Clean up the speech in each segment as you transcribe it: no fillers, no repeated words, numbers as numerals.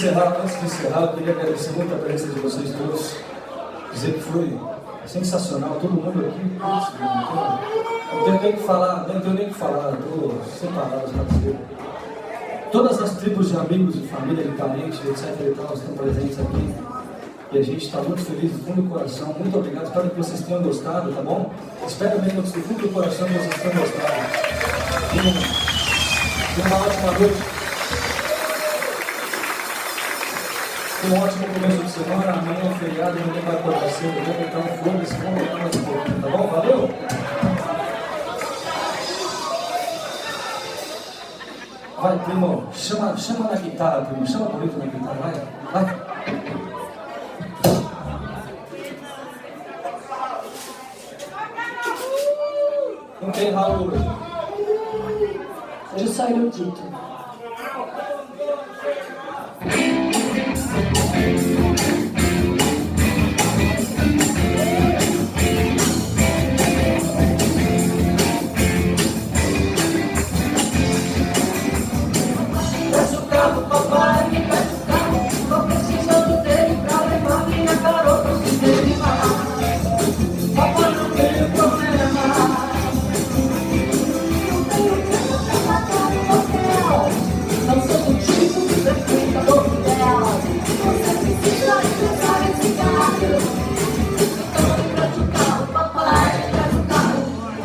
encerrar, eu queria agradecer muito a presença de vocês todos, dizer que foi sensacional, todo mundo aqui. Não tenho nem o que falar, estou sem palavras para dizer. Todas as tribos de amigos, de família, de parentes, etc. e tal, estão presentes aqui. E a gente está muito feliz do fundo do coração. Muito obrigado, espero que vocês tenham gostado, tá bom? Espero mesmo do fundo do coração que vocês tenham gostado. Tenham uma ótima noite. Tenham um ótimo começo de semana. Amanhã é feriado, ninguém vai acordar cedo. Eu vou botar um foda-se, vamos botar mais um pouquinho, tá bom? Valeu? Vai, primo, chama na guitarra, primo, chama bonito na guitarra, vai. Não tem Raul hoje. Hoje só erudito. Peço o carro, papai, me peço o carro. Tô precisando dele pra levar minha garota ao cinema. Papai, não tenho problema. Não tenho tempo pra pagar no hotel. Não sou do tipo que frequenta do hotel. Você precisa entregar esse carro. Então me traz o carro, papai, me traz o carro.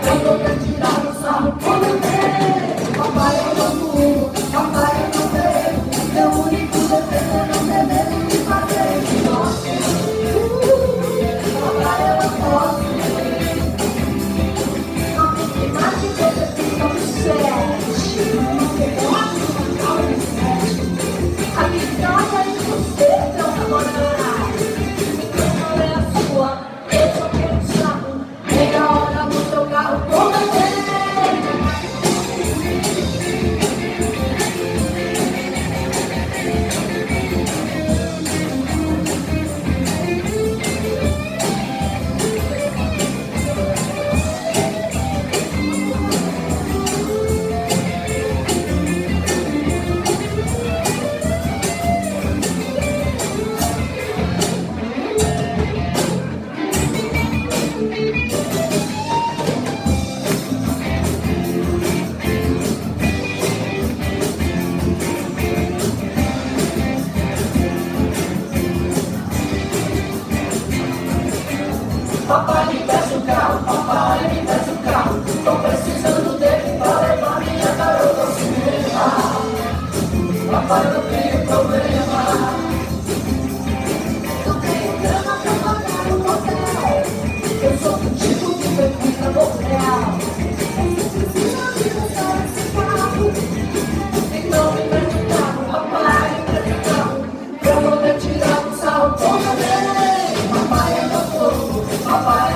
Eu vou te tirar no sarro com meu dedo. Papai, eu não fumo, papai, eu não bebo. Meu único defeito é não ter medo de fazer de novo. Papai, eu não posso. Não tem mais que você fica no sete. A vitória é você, meu namorado. Não é a sua, eu só quero um saco. Pega a hora no seu carro, com você. Papai, me peça o carro, papai, me peça o carro. Tô precisando dele pra levar minha garota ao cinema. Papai, não tenho problema. Não tenho grana pra pagar no hotel. Eu sou do tipo que frequenta motel. Você precisa me prestar esse carro. Então me preste o carro, papai, me preste o carro. Eu vou te tirar o sarro com meu bem. Papai, eu não vou. Papai,